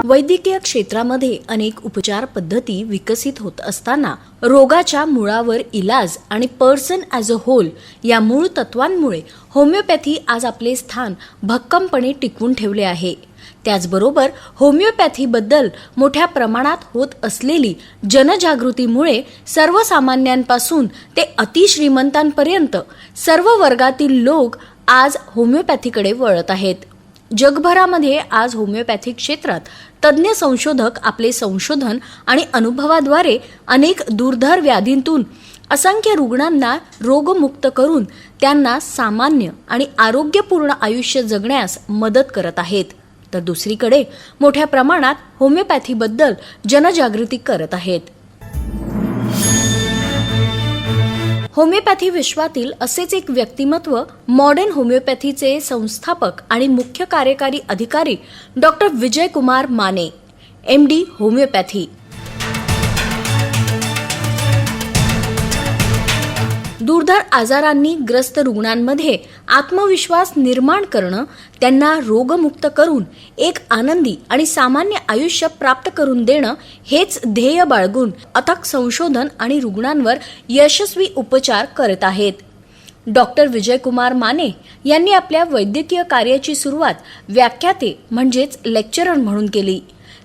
वैद्यकीय क्षेत्रामध्ये अनेक उपचार पद्धती विकसित होत असताना रोगाच्या मुळावर इलाज आणि पर्सन ॲज अ होल या मूळ तत्वांमुळे होमिओपॅथी आज आपले स्थान भक्कमपणे टिकवून ठेवले आहे. त्याचबरोबर होमिओपॅथीबद्दल मोठ्या प्रमाणात होत असलेली जनजागृतीमुळे सर्वसामान्यांपासून ते अतिश्रीमंतांपर्यंत सर्व वर्गातील लोक आज होमिओपॅथीकडे वळत आहेत. जगभरामध्ये आज होमिओपॅथी क्षेत्रात तज्ज्ञ संशोधक आपले संशोधन आणि अनुभवाद्वारे अनेक दुर्धर व्याधींतून असंख्य रुग्णांना रोगमुक्त करून त्यांना सामान्य आणि आरोग्यपूर्ण आयुष्य जगण्यास मदत करत आहेत. तर दुसरीकडे मोठ्या प्रमाणात होमिओपॅथीबद्दल जनजागृती करत आहेत. होमिओपॅथी विश्वातील असेच एक व्यक्तिमत्व मॉडर्न होमिओपॅथीचे संस्थापक आणि मुख्य कार्यकारी अधिकारी doctor Vijay Kumar Mane, MD homeopathy. दुर्धर आजारांनी ग्रस्त रुग्णांमध्ये आत्मविश्वास निर्माण करणं, त्यांना रोगमुक्त करून एक आनंदी आणि सामान्य आयुष्य प्राप्त करून देणं हेच ध्येय बाळगून अथक संशोधन आणि रुग्णांवर यशस्वी उपचार करत आहेत. डॉक्टर विजय कुमार माने यांनी आपल्या वैद्यकीय कार्याची सुरुवात व्याख्याते म्हणजेच लेक्चरर म्हणून केली.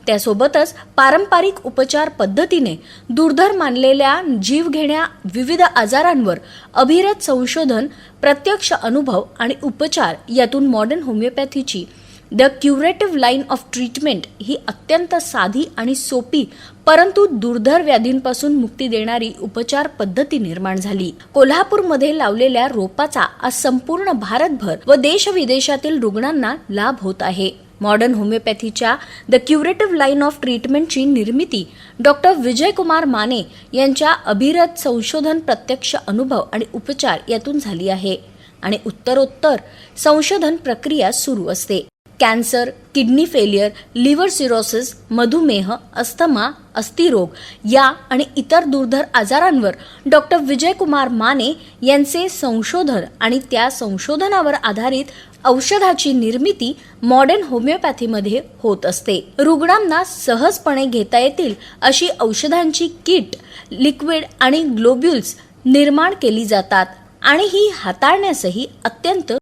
त्यासोबतच पारंपरिक उपचार पद्धतीने दुर्धर मानलेल्या जीवघेण्या विविध आजारांवर अभिरत संशोधन, प्रत्यक्ष अनुभव आणि उपचार यातून मॉडर्न होमिओपॅथीची the curative line of treatment ही अत्यंत साधी आणि सोपी परंतु दुर्धर व्याधींपासून मुक्ती देणारी उपचार पद्धती निर्माण झाली. कोल्हापूरमध्ये लावलेल्या रोपाचा आज संपूर्ण भारतभर व देशविदेशातील रुग्णांना लाभ होत आहे. मॉडर्न होमिओपॅथीच्या द क्युरेटिव्ह लाईन ऑफ ट्रीटमेंटची निर्मिती डॉक्टर विजय कुमार माने यांच्या अभिरत संशोधन, प्रत्यक्ष अनुभव आणि उपचार यातून झाली आहे आणि उत्तरोत्तर संशोधन प्रक्रिया सुरू असते. Cancer, kidney failure, liver cirrhosis, मधुमेह, अस्थमा, अस्थिरोग या आणि इतर दुर्धर आजारांवर डॉक्टर विजय कुमार माने यांचे संशोधन आणि त्या संशोधनावर आधारित औषधाची निर्मिती मॉडर्न होमिओपॅथीमध्ये होत असते. रुग्णांना सहजपणे घेता येतील अशी औषधांची किट, लिक्विड आणि ग्लोब्युल्स निर्माण केली जातात आणि ही हाताळण्यासही अत्यंत.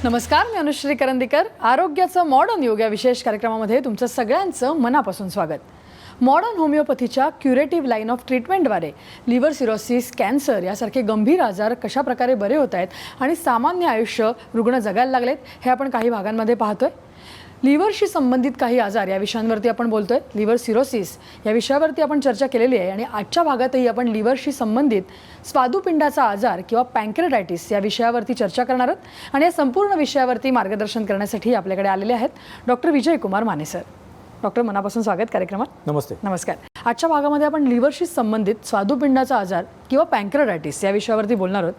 नमस्कार, मी अनुश्री करंदीकर. आरोग्याचं मॉडर्न योग या विशेष कार्यक्रमामध्ये तुमचं सगळ्यांचं मनापासून स्वागत. मॉडर्न होमिओपॅथीच्या क्युरेटिव्ह लाईन ऑफ ट्रीटमेंटद्वारे लिव्हर सिरोसिस, कॅन्सर यासारखे गंभीर आजार कशा प्रकारे बरे होत आहेत आणि सामान्य आयुष्य रुग्ण जगायला लागलेत हे आपण काही भागांमध्ये पाहतोय. लिव्हरशी संबंधित काही आजार या विषयांवरती आपण बोलतोय. लिव्हर सिरोसिस या विषयावरती आपण चर्चा केलेली आहे आणि आजच्या भागातही आपण लिव्हरशी संबंधित स्वादुपिंडाचा आजार किंवा पँक्रेटायटिस या विषयावरती चर्चा करणार आहोत. आणि या संपूर्ण विषयावरती मार्गदर्शन करण्यासाठी आपल्याकडे आलेले आहेत doctor Vijay Kumar Mane sir. Doctor, मनापासून स्वागत कार्यक्रमात. नमस्ते. नमस्कार. आजच्या भागामध्ये आपण लिव्हरशी संबंधित स्वादुपिंडाचा आजार किंवा पँक्रेटायटिस या विषयावरती बोलणार आहोत.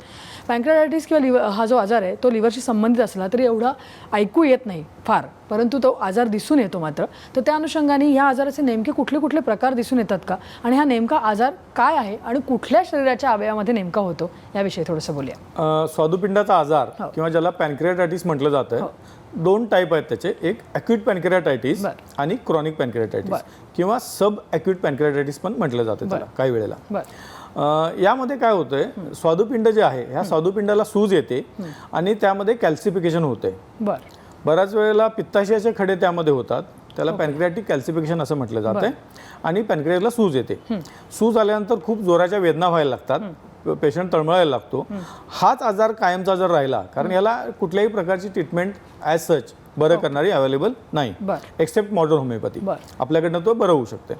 पँक्रेटायटिस किंवा हा जो आजार आहे तो लिव्हरशी संबंधित असला तरी एवढा ऐकू येत नाही फार, परंतु तो आजार दिसून येतो मात्र. तर त्या अनुषंगाने ह्या आजाराचे नेमके कुठले कुठले प्रकार दिसून येतात का आणि हा नेमका आजार काय आहे आणि कुठल्या शरीराच्या अवयवामध्ये नेमका होतो याविषयी थोडंसं बोलूया. स्वादुपिंडाचा आजार किंवा ज्याला पँक्रियाटायटिस म्हटलं जातं, दोन टाईप आहेत त्याचे. एक ॲक्यूट पँक्रियाटायटिस आणि क्रॉनिक पँक्रियाटायटिस किंवा सब ॲक्यूट पँक्रियाटायटिस पण म्हटलं जातं त्याला काही वेळेला. यामध्ये काय होतंय, स्वादुपिंड जे आहे ह्या स्वादुपिंडाला सूज येते आणि त्यामध्ये कॅल्सिफिकेशन होते. बऱ्याच वेळेला पित्ताशयाचे खडे त्यामध्ये होतात, त्याला पॅनक्रियाटिक कॅल्सिफिकेशन असं म्हटलं जातं आणि पॅनक्रियाला सूज येते. सूज आल्यानंतर खूप जोराच्या वेदना व्हायला लागतात, पेशंट तळमळायला लागतो. हाच आजार कायमचा जर राहिला, कारण याला कुठल्याही प्रकारची ट्रीटमेंट ॲज सच बरं करणारी अवेलेबल नाही, एक्सेप्ट मॉडर्न होमिओपॅथी. आपल्याकडनं तो बरं होऊ शकते.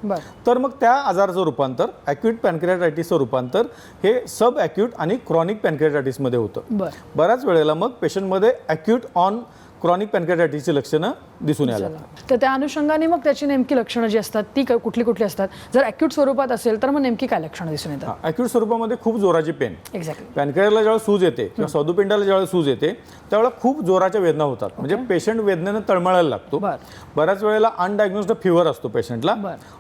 तर मग त्या आजाराचं रूपांतर, ॲक्यूट पॅनक्रियाटायटिसचं रूपांतर हे सब ॲक्यूट आणि क्रॉनिक पॅनक्रियाटायटिसमध्ये होतं. बऱ्याच वेळेला मग पेशंटमध्ये ॲक्यूट ऑन क्रॉनिक पॅनक्रियाटायटिसची लक्षणं दिसून यायला लागतात. तर त्या अनुषंगाने मग त्याची नेमकी लक्षणं जी असतात ती कुठली कुठली असतात? जर ॲक्यूट स्वरूपात असेल तर मग नेमकी काय लक्षणं दिसून येतात? ॲक्यूट स्वरूपामध्ये खूप जोराची पेन, एक्झॅक्टली. पॅनक्रियाला जेव्हा सूज येते किंवा स्वादुपिंडाला ज्यावेळेला सूज येते त्यावेळेला खूप जोराच्या वेदना होतात, म्हणजे पेशंट वेदनेनं तळमळायला लागतो. बऱ्याच वेळेला अनडायग्नोस्ड फिवर असतो पेशंटला,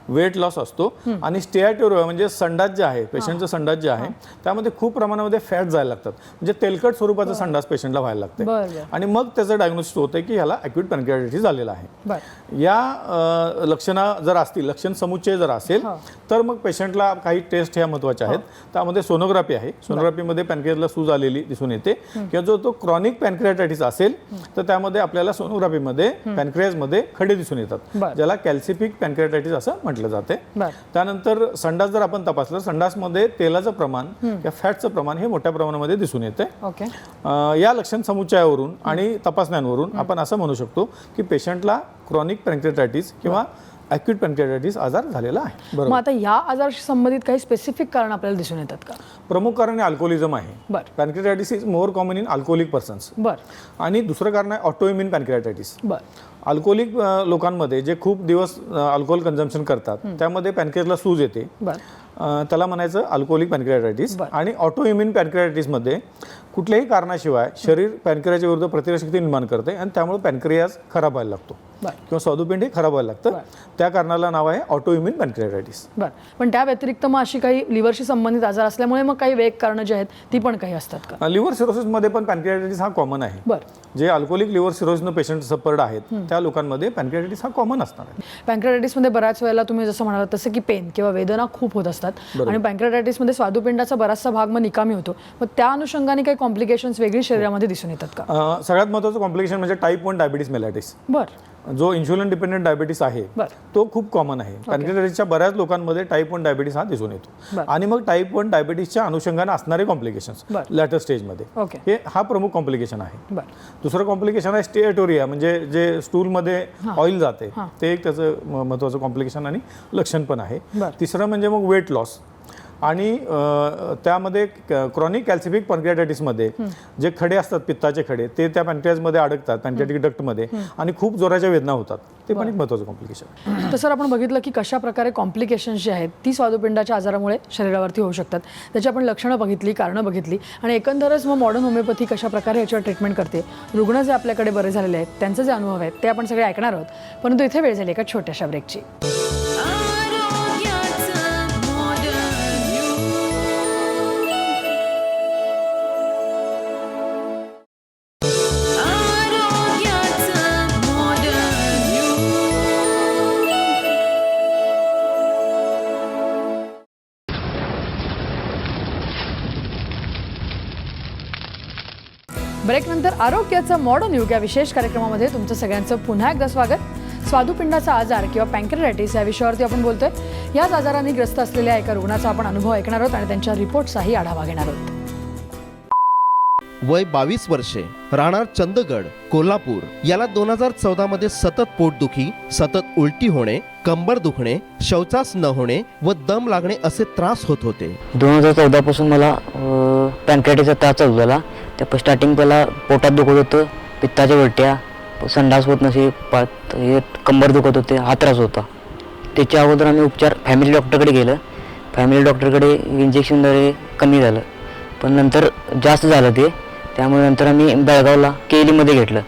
वेट लॉस असतो आणि स्टेआटोरिया म्हणजे संडास जे आहे, पेशंटचं संडास जे आहे त्यामध्ये खूप प्रमाणामध्ये फॅट जायला लागतात, म्हणजे तेलकट स्वरूपाचं संडास पेशंटला व्हायला लागते आणि मग त्याचं डायग्नोसिस स्पष्ट होतं की ह्याला ॲक्यूट पॅनक्रियाटायटिस झालेला आहे. बरं. या लक्षणं जर असतील, लक्षण समुच्चय जर असेल तर मग पेशंटला काही टेस्ट ह्या महत्त्वाच्या आहेत. त्यामध्ये सोनोग्राफी आहे. सोनोग्राफीमध्ये पॅनक्रियाजला सूज आलेली दिसून येते किंवा जो तो क्रॉनिक पॅनक्रियाटायटिस असेल तर त्यामध्ये आपल्याला सोनोग्राफीमध्ये पॅनक्रियाजमध्ये खडे दिसून येतात, ज्याला कॅल्सिफिक पॅनक्रियाटायटिस असं म्हटलं जाते. त्यानंतर संडास जर आपण तपासलं, संडासमध्ये तेलाचं प्रमाण किंवा फॅटचं प्रमाण हे मोठ्या प्रमाणामध्ये दिसून येते. या लक्षण समुच्चयावरून आणि तपासण्यांवरून आपण असं म्हणू शकतो की पेशंटला क्रॉनिक पॅनक्रियाटायटिस किंवा ॲक्यूट पॅनक्रियाटायटिस आजार झालेला आहे. मग आता या आजाराशी संबंधित काही स्पेसिफिक कारण आपल्याला दिसून येतात का? प्रमुख कारण अल्कोहोलिझम आहे. Pancreatitis is more common in alcoholic persons. आणि दुसरं कारण आहे ऑटोइम्युन पॅनक्रियाटायटिस. अल्कोहोलिक लोकांमध्ये जे खूप दिवस अल्कोहोल कन्झम्पशन करतात त्यामध्ये पॅनक्रियाजला सूज येते, त्याला म्हणायचं अल्कोहोलिक पॅनक्रियाटायटिस. आणि ऑटोइम्युन पॅनक्रियाटायटिसमध्ये कुठल्याही कारणाशिवाय शरीर पॅनक्रियाच्या विरुद्ध प्रतिकारशक्ती निर्माण करते आणि त्यामुळे पॅनक्रियाज खराब व्हायला लागतो किंवा स्वादुपिंड हे खराब व्हायला लागतं. त्या कारणाला नाव आहे ऑटोइम्युन पॅनक्रियाटायटिस. पण त्या व्यतिरिक्त मग अशी काही लिव्हरशी संबंधित आजार असल्यामुळे मग काही वेग कारणं जी आहेत ती पण काही असतात का? लिव्हर सिरोसिसमध्ये पण पॅनक्रियाटायटिस हा कॉमन आहे. जे अल्कोहोलिक लिव्हर सिरोसिसनं पेशंट सफर्ड आहेत त्या लोकांमध्ये पॅनक्रियाटायटिस हा कॉमन असणार आहे. पॅनक्रियाटायटिसमध्ये बऱ्याच वेळेला तुम्ही जसं म्हणालात तसं की पेन किंवा वेदना खूप होत असतात आणि पॅनक्रियाटायटिसमध्ये स्वादुपिंडाचा बराचसा भाग मग निकामी होतो. मग त्या अनुषंगाने काही कॉम्प्लिकेशन्स वेगळी शरीरामध्ये दिसून येतात का? सगळ्यात महत्त्वाचं कॉम्प्लिकेशन म्हणजे टाईप 1 डायबिटीस मेलायटिस. जो इन्शुलिन डिपेंडंट डायबिटीस आहे तो खूप कॉमन आहे. पॅनक्रियाटायटिसच्या बऱ्याच लोकांमध्ये टाईप 1 डायबिटीस हा दिसून येतो. आणि मग टाईप 1 डायबिटीसच्या अनुषंगाने असणारे कॉम्प्लिकेशन्स लॅटर स्टेजमध्ये हे हा प्रमुख कॉम्प्लिकेशन आहे. दुसरं कॉम्प्लिकेशन आहे स्टेअटोरिया, म्हणजे जे स्टूलमध्ये ऑइल जाते ते एक त्याचं महत्त्वाचं कॉम्प्लिकेशन आणि लक्षण पण आहे. तिसरं म्हणजे मग वेट लॉस. आणि त्यामध्ये क्रॉनिक कॅल्सिफिक पॅनक्रियाटायटिसमध्ये जे खडे असतात, पित्ताचे खडे, ते त्या पॅनक्रियाजमध्ये अडकतात, पॅनक्रियाटिक डक्टमध्ये, आणि खूप जोराच्या वेदना होतात. ते पण एक महत्त्वाचं कॉम्प्लिकेशन. तर सर आपण बघितलं की कशा प्रकारे कॉम्प्लिकेशन्स जी आहेत ती स्वादुपिंडाच्या आजारामुळे शरीरावरती होऊ शकतात. त्याची आपण लक्षणं बघितली, कारणं बघितली आणि एकंदरच मग मॉडर्न होमिओपॅथी कशा प्रकारे याच्यावर ट्रीटमेंट करते, रुग्ण जे आपल्याकडे बरे झालेले आहेत त्यांचे जे अनुभव आहेत ते आपण सगळे ऐकणार आहोत. परंतु इथे वेळ झाली एका छोट्याशा ब्रेकची. ब्रेकनंतर आरोग्याचं मॉडर्न युग या विशेष कार्यक्रमामध्ये तुमचं सगळ्यांचं पुन्हा एकदा स्वागत. स्वादुपिंडाचा आजार किंवा पॅनक्रियाटायटिस या विषयावरती आपण बोलतोय. याच आजाराने ग्रस्त असलेल्या एका रुग्णाचा आपण अनुभव ऐकणार आहोत आणि त्यांच्या रिपोर्टचाही आढावा घेणार आहोत. वय 22 वर्षे, राहणार चंदगड, कोल्हापूर. याला 2014 मध्ये सतत पोटदुखी, सतत उलटी होणे, कंबर दुखणे, शौचास न होणे व दम लागणे असे त्रास होत होते. 2014 पासून मला पॅनक्रियाटायटिसचा त्रास चालू झाला. त्या स्टार्टिंग पहिला पोटात दुखत होतं, पित्ताच्या उलट्या, संडास होत नसे, कंबर दुखत होते, हा त्रास होता. त्याच्या अगोदर आम्ही उपचार फॅमिली डॉक्टरकडे गेलं. फॅमिली डॉक्टरकडे इंजेक्शनद्वारे कमी झालं, पण नंतर जास्त झालं ते. त्यामुळे नंतर आम्ही बेळगावला केलीमध्ये घेतलं.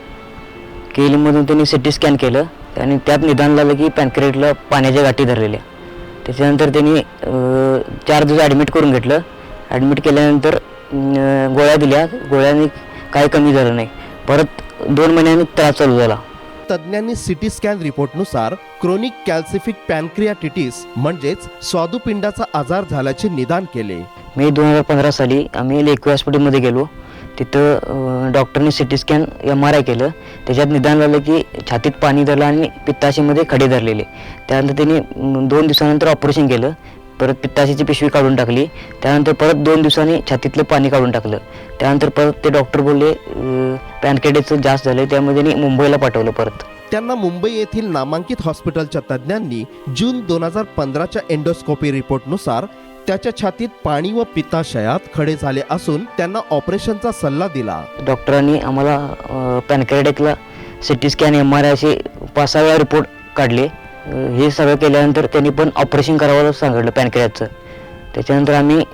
केलीमधून त्यांनी सिटी स्कॅन केलं आणि त्यात निदान झालं की पॅनक्रियाटला पाण्याच्या गाठी धरलेल्या. त्याच्यानंतर त्यांनी 4 दिवस ॲडमिट करून घेतलं. ॲडमिट केल्यानंतर गोळ्या दिल्या. गोळ्यांनी काही कमी झालं नाही. परत 2 महिन्यांनी त्रास चालू झाला. तज्ज्ञांनी सिटी स्कॅन रिपोर्टनुसार क्रोनिक कॅल्सिफिक पॅनक्रियाटिटिस म्हणजेच स्वादुपिंडाचा आजार झाल्याचे निदान केले. मे 2015 साली आम्ही लेकू हॉस्पिटलमध्ये गेलो. तिथं डॉक्टरने सिटी स्कॅन MRI केलं. त्याच्यात निदान झालं की छातीत पाणी धरलं आणि पित्ताशयमध्ये खडे धरलेले. त्यानंतर त्यांनी 2 दिवसानंतर ऑपरेशन केलं. परत पित्ताशयाची पिशवी काढून टाकली. त्यानंतर परत 2 दिवसांनी छातीतलं पाणी काढून टाकलं. त्यानंतर परत ते डॉक्टर बोलले पॅनक्रियाटायटिस जास्त झाले, त्यामुळे त्यांनी मुंबईला पाठवलं परत. त्यांना मुंबई येथील नामांकित हॉस्पिटलच्या तज्ज्ञांनी जून 2015च्या एंडोस्कोपी रिपोर्टनुसार त्याच्या छातीत पाणी व पित्ताशयात खडे झाले असून त्यांना ऑपरेशनचा सल्ला दिला. डॉक्टरांनी आम्हाला पॅनक्रियाटायटिसला सिटी स्कॅन MRI असे 5-6 वेळा रिपोर्ट काढले. हे सगळं केल्यानंतर त्यांनी पण ऑपरेशन करावं सांगितलं पॅनक्रियाचं. त्याच्यानंतर आम्ही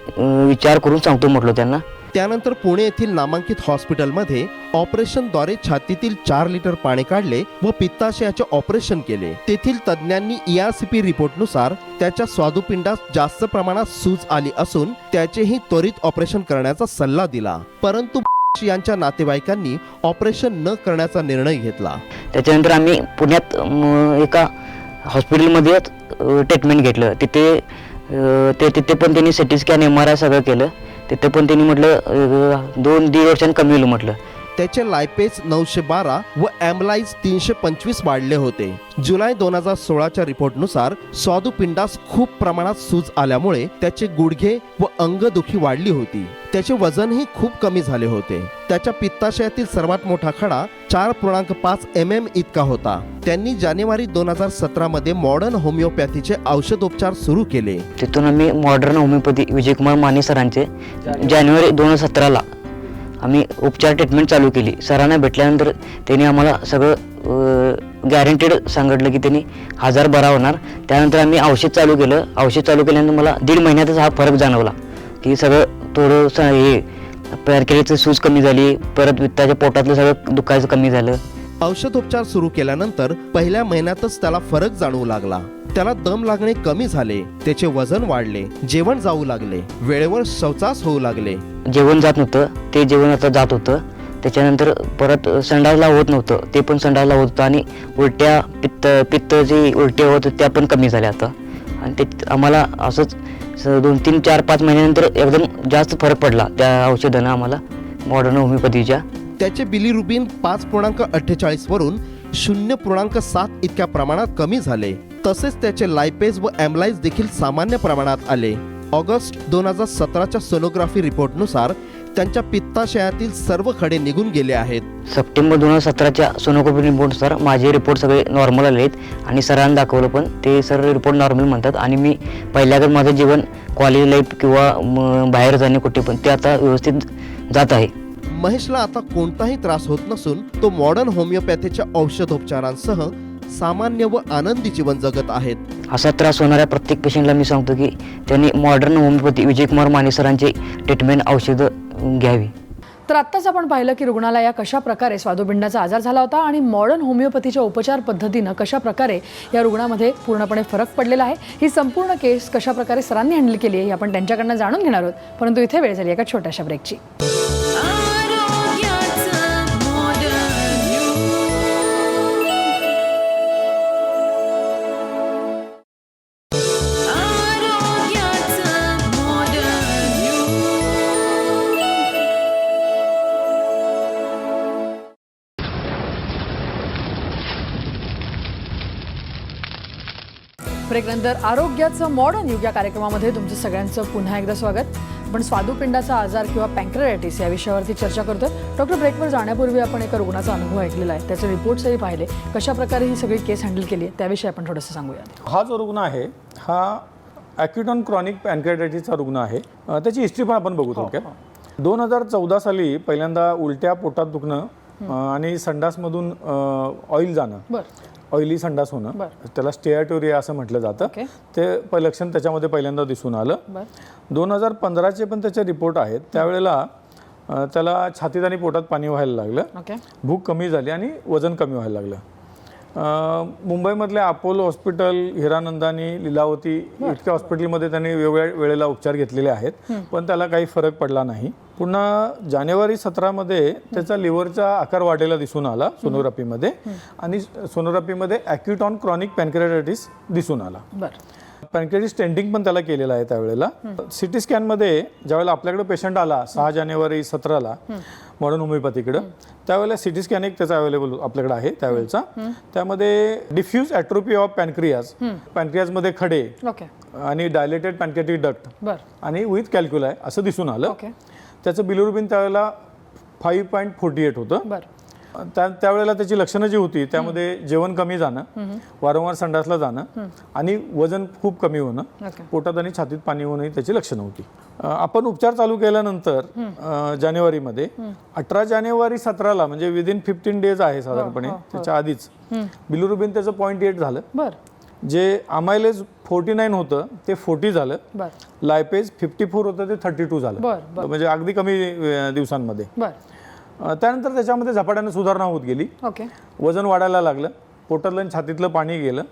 विचार करून सांगतो म्हटलो त्यांना. त्यानंतर पुणे येथील नामांकित हॉस्पिटलमध्ये ऑपरेशनद्वारे छातीतील 4 लिटर पाणी काढले व पित्ताशयाचे ऑपरेशन केले. तेथील तज्ज्ञांनी ERCP रिपोर्टनुसार त्याच्या स्वादुपिंडास जास्त प्रमाणात सूज आली असून त्याचेही त्वरित ऑपरेशन करण्याचा सल्ला दिला. परंतु यांच्या नातेवाईकांनी ऑपरेशन न करण्याचा निर्णय घेतला. त्याच्यानंतर आम्ही पुण्यात एका हॉस्पिटलमध्येच ट्रीटमेंट घेतलं. तिथे पण त्यांनी सिटी स्कॅन MRI सगळं केलं. तिथे पण त्यांनी म्हटलं 2-1.5 वर्षांनी कमी होईल म्हटलं. त्याचे लायपेज 912 व ॲम्बलाइज 325 वाढले होते. जुलै 2016च्या रिपोर्टनुसार स्वादुपिंडास खूप प्रमाणात सूज आल्यामुळे त्याचे गुडघे व अंगदुखी वाढली होती. त्याचे वजनही खूप कमी झाले होते. त्याच्या पित्ताशयातील सर्वात मोठा खडा 4.5 mm इतका होता. त्यांनी जानेवारी 2017 मध्ये मॉडर्न होमिओपॅथीचे औषधोपचार सुरू केले. तिथून आम्ही मॉडर्न होमिओपॅथी विजयकुमार माने सरांचे जानेवारी 2017ला आम्ही उपचार ट्रीटमेंट चालू केली. सरांना भेटल्यानंतर त्यांनी आम्हाला सगळं गॅरंटेड सांगितलं की त्यांनी 1000 बरा होणार. त्यानंतर आम्ही औषध चालू केलं. औषध चालू केल्यानंतर मला 1.5 महिन्यातच हा फरक जाणवला की सगळं थोडंसं हे पॅनक्रियाची सूज कमी झाली, परत पित्ताच्या पोटातलं सगळं दुखायचं कमी झालं. औषधोपचार सुरू केल्यानंतर पहिल्या महिन्यातच त्याला फरक जाणवू लागला. त्याला दम लागणे कमी झाले, त्याचे वजन वाढले, जेवण जाऊ लागले, वेळेवर शौचास होऊ लागले. जेवण जात नव्हतं, ते जेवण आता जात होतं. त्याच्यानंतर परत संडासला होत नव्हतं, ते पण संडासला होत होतं. आणि उलट्या पित्त जी उलट्या होत त्या पण कमी झाल्या आता. आणि ते आम्हाला असंच 2-3-4-5 महिन्यानंतर एकदम जास्त फरक पडला त्या औषधानं आम्हाला मॉडर्न होमिओपॅथीच्या. त्याचे बिलिरुबिन 5.48 वरून 0.7 इतक्या प्रमाणात कमी झाले. तसेच त्याचे लायपेज व ॲम्बलाइज देखील सामान्य प्रमाणात आले. ऑगस्ट 2017च्या सोनोग्राफी रिपोर्टनुसार त्यांच्या पित्ताशयातील सर्व खडे निघून गेले आहेत. सप्टेंबर 2017च्या सोनोग्राफी रिपोर्टनुसार माझे रिपोर्ट सगळे नॉर्मल आले आहेत. आणि सरांना दाखवलं पण ते सर रिपोर्ट नॉर्मल म्हणतात. आणि मी पहिल्याकडे माझं जीवन कॉलेज लाईफ किंवा बाहेर जाणे कुठे पण ते आता व्यवस्थित जात आहे. महेशला आता कोणताही त्रास होत नसून तो मॉडर्न होमिओपॅथीच्या औषधोपचारांसह सामान्य व आनंदी जीवन जगत आहेत. असा त्रास होणाऱ्या प्रत्येक पेशंटला मी सांगतो की त्यांनी मॉडर्न होमिओपॅथी विजयकुमार माने सरांचे ट्रीटमेंट औषधं घ्यावी. तर आत्ताच आपण पाहिलं की रुग्णाला कशा प्रकारे स्वादुपिंडाचा आजार झाला होता आणि मॉडर्न होमिओपॅथीच्या उपचार पद्धतीनं कशा प्रकारे या रुग्णामध्ये पूर्णपणे फरक पडलेला आहे. ही संपूर्ण केस कशा प्रकारे सरांनी हँडल केली आहे हे आपण त्यांच्याकडनं जाणून घेणार आहोत. परंतु इथे वेळ झाली एका छोट्याशा ब्रेकची. ब्रेकनंतर आरोग्याचं मॉडर्न युग या कार्यक्रमामध्ये तुमचं सगळ्यांचं पुन्हा एकदा स्वागत. आपण स्वादुपिंडाचा आजार किंवा पॅन्क्रियाटायटिस या विषयावरती चर्चा करतोय. डॉक्टर, ब्रेकवर जाण्यापूर्वी आपण एका रुग्णाचा अनुभव ऐकलेला आहे, त्याचे रिपोर्ट्सही पाहिले. कशा प्रकारे ही सगळी केस हँडल केली आहे त्याविषयी आपण थोडंसं सांगूया. हा जो रुग्ण आहे हा ॲक्यूट ऑन क्रॉनिक पॅनक्रियाटायटिसचा रुग्ण आहे. त्याची हिस्ट्री पण आपण बघू थोडक्यात. 2014 साली पहिल्यांदा उलट्या पोटात दुखणं आणि संडासमधून ऑइल जाणं, ऑइली संडास होणं, त्याला स्टेआटोरिया असं म्हटलं जातं. ते लक्षण त्याच्यामध्ये पहिल्यांदा दिसून आलं. 2015चे पण त्याचे रिपोर्ट आहेत. त्यावेळेला त्याला छातीत आणि पोटात पाणी व्हायला लागलं, भूक कमी झाली आणि वजन कमी व्हायला लागलं. मुंबईमधल्या अपोलो हॉस्पिटल, हिरानंदानी, लीलावती इतक्या हॉस्पिटलमध्ये त्यांनी वेगवेगळ्या वेळेला उपचार घेतलेले आहेत, पण त्याला काही फरक पडला नाही. पुन्हा जानेवारी 17मध्ये त्याचा लिव्हरचा आकार वाढलेला दिसून आला सोनोग्राफीमध्ये. आणि सोनोग्राफीमध्ये ॲक्यूट ऑन क्रॉनिक पॅनक्रियाटायटिस दिसून आला. पॅनक्रियाटिस स्टेंटिंग पण त्याला केलेलं आहे. त्यावेळेला सिटी स्कॅनमध्ये ज्यावेळेला आपल्याकडे पेशंट आला 6 जानेवारी 17ला मॉडर्न होमिओपॅथीकडं, त्यावेळेला सिटी स्कॅन एक त्याचा अवेलेबल आपल्याकडे आहे त्यावेळेचा. त्यामध्ये डिफ्यूज ॲट्रोपी ऑफ पॅनक्रियाजमध्ये खडे आणि डायलेटेड पॅनक्रियाटिक डक्ट आणि विथ कॅल्क्युलाय असं दिसून आलं. त्याचं बिलिरुबिन त्यावेळेला 5.48 होतं. त्यावेळेला त्याची लक्षणं जी होती त्यामध्ये जेवण कमी जाणं, वारंवार संडासला जाणं आणि वजन खूप कमी होणं, पोटात आणि छातीत पाणी होणं ही त्याची लक्षणं होती. आपण उपचार चालू केल्यानंतर जानेवारीमध्ये 18 जानेवारी 17ला म्हणजे विदिन 15 डेज आहे साधारणपणे, त्याच्या आधीच बिलिरुबिन त्याचं 0.8 झालं. जे अमायलेज 49 होतं ते 40 झालं. लायपेज 54 होतं ते 32 झालं, म्हणजे अगदी कमी दिवसांमध्ये. त्यानंतर त्याच्यामध्ये झपाट्याने सुधारणा होत गेली. वजन वाढायला लागलं, पोटातलं आणि छातीतलं पाणी गेलं.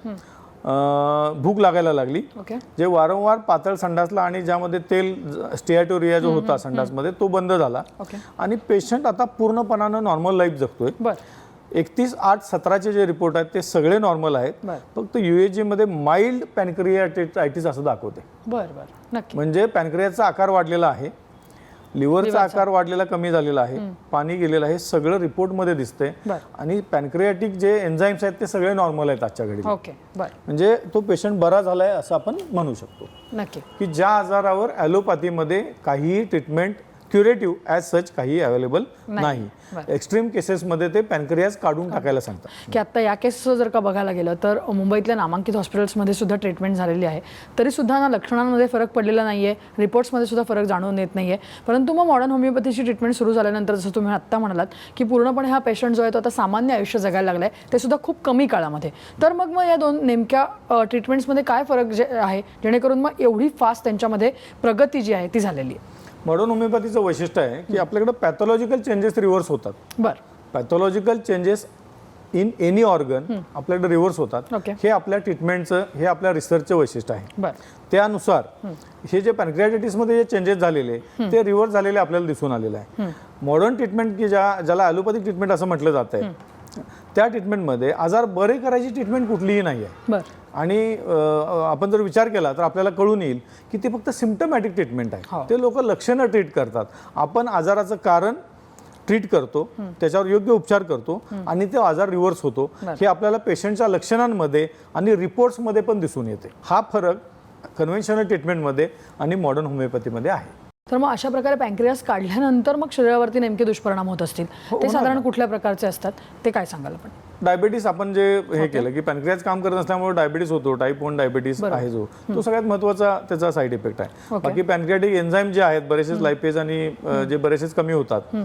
भूक लागायला लागली, ओके जे वारंवार पातळ संडासला आणि ज्यामध्ये तेल स्टियाटोरिया जो होता संडासमध्ये तो बंद झाला ओके आणि पेशंट आता पूर्णपणानं नॉर्मल लाईफ जगतोय. बरं 31/8/17 जे रिपोर्ट आहेत ते सगळे नॉर्मल आहेत. बरं. फक्त UAG मध्ये माइल्ड पॅनक्रियाटायटिस असं दाखवते. बरं नक्की म्हणजे पॅनक्रियाचा आकार वाढलेला आहे, लिव्हरचा आकार वाढलेला कमी झालेला आहे, पाणी गेलेलं आहे, सगळं रिपोर्टमध्ये दिसतंय. बरं. आणि पॅनक्रियाटिक जे एन्झाईम्स आहेत ते सगळे नॉर्मल आहेत आजच्या घडी. ओके बरं म्हणजे तो पेशंट बरा झालाय असं आपण म्हणू शकतो नक्की की ज्या आजारावर ॲलोपॅथीमध्ये काहीही ट्रीटमेंट क्युरेटिव्ह ॲज सच काही अवेलेबल नाही. एक्स्ट्रीम केसेसमध्ये ते पॅनक्रियाज काढून टाकायला सांगतात. की आत्ता या केसचं जर का बघायला गेलं तर मुंबईतल्या नामांकित हॉस्पिटल्समध्ये सुद्धा ट्रीटमेंट झालेली आहे, तरी सुद्धा ना लक्षणांमध्ये फरक पडलेला नाही आहे, रिपोर्ट्समध्ये सुद्धा फरक जाणून येत नाही आहे. परंतु मग मॉडर्न होमिओपॅथीची ट्रीटमेंट सुरू झाल्यानंतर जसं तुम्ही आत्ता म्हणालात की पूर्णपणे हा पेशंट जो आहे तो आता सामान्य आयुष्य जगायला लागला आहे, ते सुद्धा खूप कमी काळामध्ये. तर मग या दोन नेमक्या ट्रीटमेंट्समध्ये काय फरक जे आहे जेणेकरून मग एवढी फास्ट त्यांच्यामध्ये प्रगती जी आहे ती झालेली आहे? मॉडर्न होमिओपॅथीचं वैशिष्ट्य आहे की आपल्याकडे पॅथॉलॉजिकल चेंजेस रिव्हर्स होतात. बरं pathological changes in any organ आपल्याकडे रिव्हर्स होतात. ओके. हे आपल्या ट्रीटमेंटचं, हे आपल्या रिसर्चचं वैशिष्ट्य आहे. बरं त्यानुसार हे जे पॅनक्रियाटायटिसमध्ये जे चेंजेस झालेले ते रिव्हर्स झालेले आपल्याला दिसून आलेलं आहे. मॉडर्न ट्रीटमेंट की ज्याला ॲलोपॅथिक ट्रीटमेंट असं म्हटलं जात आहे, त्या ट्रीटमेंटमध्ये आजार बरे करायची ट्रीटमेंट कुठलीही नाही आहे. बरं आणि आपण जर विचार केला तर आपल्याला कळून येईल की ते फक्त सिम्पटमॅटिक ट्रीटमेंट आहे. ते लोक लक्षणं ट्रीट करतात, आपण आजाराचं कारण ट्रीट करतो, त्याच्यावर योग्य उपचार करतो आणि ते आजार रिव्हर्स होतो. हे आपल्याला पेशंटच्या लक्षणांमध्ये आणि रिपोर्ट्समध्ये पण दिसून येते. हा फरक कन्व्हेन्शनल ट्रीटमेंटमध्ये आणि मॉडर्न होमिओपॅथीमध्ये आहे. तर मग अशा प्रकारे पॅनक्रियास काढल्यानंतर मग शरीरावरती नेमके दुष्परिणाम होत असतील, ते साधारण कुठल्या प्रकारचे असतात ते काय सांगाल आपण? डायबिटीस आपण जे हे केलं की पॅनक्रियाज काम करत नसल्यामुळे डायबिटीस होतो, टाईप 1 डायबिटीस आहे जो, तो सगळ्यात महत्त्वाचा त्याचा साईड इफेक्ट आहे. बाकी पॅनक्रियाटिक एन्झाईम जे आहेत बरेचसे लायपेज आणि जे बरेचसेच कमी होतात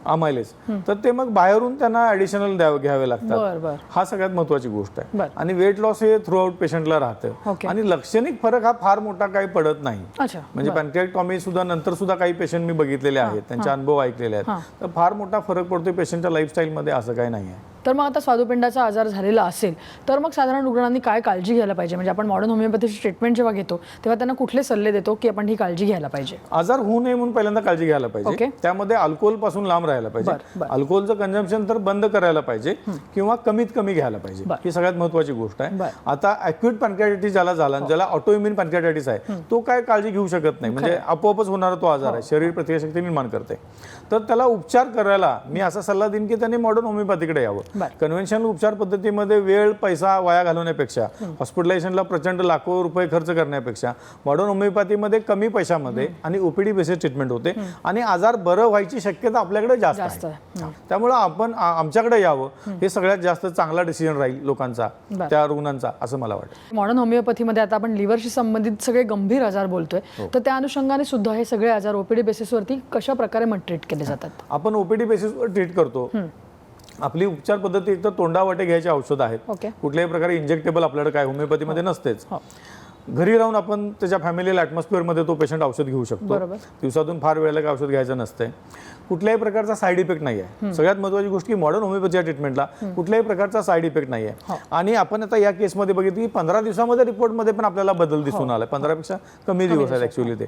अमायलेज, तर ते मग बाहेरून त्यांना ॲडिशनल घ्यावे लागतात. हा सगळ्यात महत्त्वाची गोष्ट आहे. आणि वेट लॉस हे थ्रू आउट पेशंटला राहतं आणि लक्षणिक फरक हा फार मोठा काही पडत नाही. म्हणजे पॅनक्रियाटॉमी सुद्धा नंतर सुद्धा काही पेशंट मी बघितलेले आहेत, त्यांचे अनुभव ऐकलेले आहेत, तर फार मोठा फरक पडतो पेशंटच्या लाईफस्टाईलमध्ये असं काही नाही आहे. तर मग आता स्वादुपिंडाचा आजार झालेला असेल तर मग साधारण रुग्णांनी काय काळजी घ्यायला पाहिजे? म्हणजे आपण मॉडर्न होमिओपॅथीची ट्रीटमेंट जेव्हा घेतो तेव्हा त्यांना कुठले सल्ले देतो की आपण ही काळजी घ्यायला पाहिजे? आजार होऊ नये म्हणून पहिल्यांदा काळजी घ्यायला पाहिजे. त्यामध्ये अल्कोहोल पासून लांब राहायला पाहिजे. अल्कोहोलचं कन्झम्पशन तर बंद करायला पाहिजे किंवा कमीत कमी घ्यायला पाहिजे. ही सगळ्यात महत्त्वाची गोष्ट आहे. आता अॅक्यूट पॅनक्रियाटायटिस ज्याला झाला, ज्याला ऑटोइम्युन पॅनक्रियाटायटिस आहे, तो काय काळजी घेऊ शकत नाही. म्हणजे आपोआपच होणारा तो आजार आहे, शरीर प्रतिकारशक्ती निर्माण करते. तर त्याला उपचार करायला मी असा सल्ला देईन की त्यांनी मॉडर्न होमिओपॅथीकडे यावं. कन्व्हेन्शनल उपचार पद्धतीमध्ये वेळ पैसा वाया घालवण्यापेक्षा, हॉस्पिटलायझेशनला प्रचंड लाखो रुपये खर्च करण्यापेक्षा मॉडर्न होमिओपॅथीमध्ये कमी पैशामध्ये आणि ओपीडी बेसिस ट्रीटमेंट होते आणि आजार बरं व्हायची शक्यता आपल्याकडे जास्त आहे. त्यामुळे आपण आमच्याकडे यावं, हे सगळ्यात जास्त चांगला डिसिजन राहील लोकांचा, त्या रुग्णांचा, असं मला वाटतं. मॉडर्न होमिओपॅथीमध्ये आता आपण लिव्हरशी संबंधित सगळे गंभीर आजार बोलतोय, तर त्या अनुषंगाने सुद्धा हे सगळे आजार ओपीडी बेसिसवरती कशा प्रकारे मग ट्रीट केले जातात? आपण ओपीडी बेसिसवर ट्रीट करतो. आपली उपचार पद्धती एक तर तोंडावाटे घ्यायचे औषध आहेत. कुठल्याही प्रकारे इंजेक्टेबल आपल्याकडे काय होमिओपॅथीमध्ये नसतेच. घरी राहून आपण त्याच्या फॅमिलीला ॲटमॉस्फिअरमध्ये तो पेशंट औषध घेऊ शकतो. दिवसातून फार वेळेला काय औषध घ्यायचं नसते. कुठल्याही प्रकारचा साईड इफेक्ट नाही आहे. सगळ्यात महत्त्वाची गोष्ट की मॉडर्न होमिओपॅथीच्या ट्रीटमेंटला कुठल्याही प्रकारचा साईड इफेक्ट नाही आहे. आणि आपण आता या केसमध्ये बघितलं की 15 दिवसामध्ये रिपोर्टमध्ये पण आपल्याला बदल दिसून आला. 15पेक्षा कमी दिवस आहेत ॲक्च्युली ते.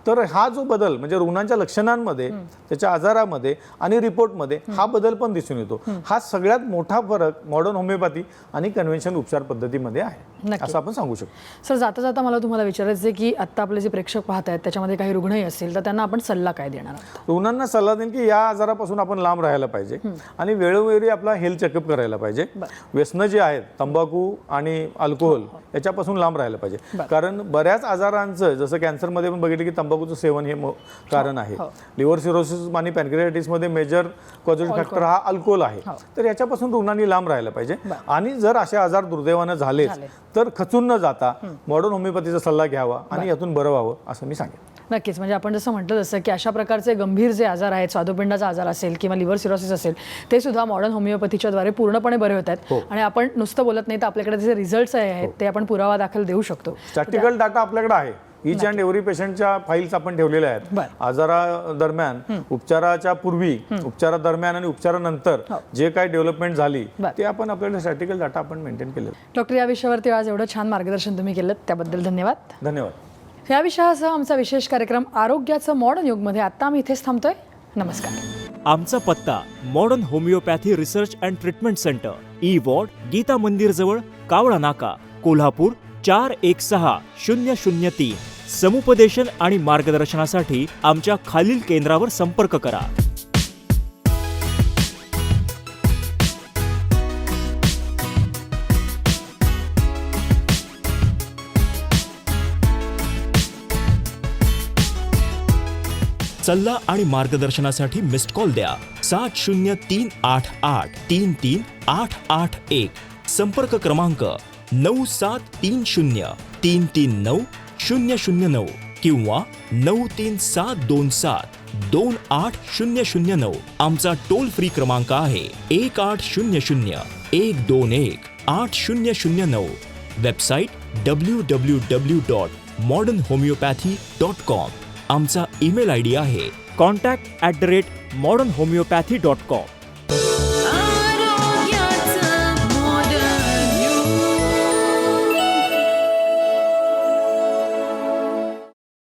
तर हा जो बदल म्हणजे रुग्णांच्या लक्षणांमध्ये, त्याच्या आजारामध्ये आणि रिपोर्टमध्ये हा बदल पण दिसून येतो. हा सगळ्यात मोठा फरक मॉडर्न होमिओपॅथी आणि कन्व्हेन्शनल उपचार पद्धतीमध्ये आहे, असं आपण सांगू शकतो. सर, जाता जाता मला तुम्हाला विचारायचं आहे की आत्ता आपले जे प्रेक्षक पाहत आहेत त्याच्यामध्ये काही रुग्णही असतील, तर त्यांना आपण सल्ला काय देणार आहात? रुग्णांना सल्ला देईन की या आजारापासून आपण लांब राहायला पाहिजे आणि वेळोवेळी आपला हेल्थ चेकअप करायला पाहिजे. व्यसनं जे आहेत, तंबाखू आणि अल्कोहोल, याच्यापासून लांब राहायला पाहिजे. कारण बऱ्याच आजारांचं, जसं कॅन्सरमध्ये पण बघितलं की तंबाखूचं सेवन हे कारण आहे. लिव्हर सिरोसिस आणि पॅनक्रियाटायटिसमध्ये मेजर कॉझिटिव्ह फॅक्टर हा अल्कोहोल आहे. तर याच्यापासून रुग्णांनी लांब राहायला पाहिजे. आणि जर असे आजार दुर्दैवानं झाले तर खचून न जाता मॉडर्न होमिओपॅथीचा सल्ला घ्यावा आणि यातून बरं व्हावं, असं मी सांगेन. नक्कीच. म्हणजे आपण जसं म्हटलं जसं की अशा प्रकारचे गंभीर जे आजार आहेत, स्वादुपिंडाचा आजार असेल किंवा लिव्हर सिरोसिस असेल, ते सुद्धा मॉडर्न होमिओपॅथीच्या द्वारे पूर्णपणे बरे होत आहेत. आणि आपण नुसतं बोलत नाही, तर आपल्याकडे जे रिझल्ट्स आहेत ते आपण पुरावा दाखल देऊ शकतो. स्टॅटिस्टिकल डाटा आपल्याकडे आहे. इच अँड एव्हरी पेशंटच्या फाईल्स आपण ठेवलेल्या आहेत. बरं. आजारादरम्यान, उपचाराच्या पूर्वी, उपचारादरम्यान आणि उपचारानंतर जे काही डेव्हलपमेंट झाली बरं. ते आपण आपल्याला स्टॅटिकल डाटा आपण मेंटेन केले. डॉक्टर, या विषयावरती आज एवढं छान मार्गदर्शन तुम्ही केलं त्याबद्दल धन्यवाद. धन्यवाद. या विषयासह आमचा विशेष कार्यक्रम आरोग्याचं मॉडर्न युगमध्ये आत्ता आम्ही इथेच थांबतोय. नमस्कार. आमचा पत्ता modern homeopathy research and treatment center, E ward, Gita Mandir जवळ, कावळा नाका, कोल्हापूर 416003. समुपदेशन आणि मार्गदर्शनासाठी आमच्या खालील केंद्रावर संपर्क करा. सल्ला आणि मार्गदर्शनासाठी मिस्ड कॉल द्या 7038833881. संपर्क क्रमांक 9730339009 किंवा 9372728009. आमचा टोल फ्री क्रमांक आहे 1800-121-8009. Website www.modernhomeopathy.com. आमचा ईमेल ID आहे contact@modernhomeopathy.com.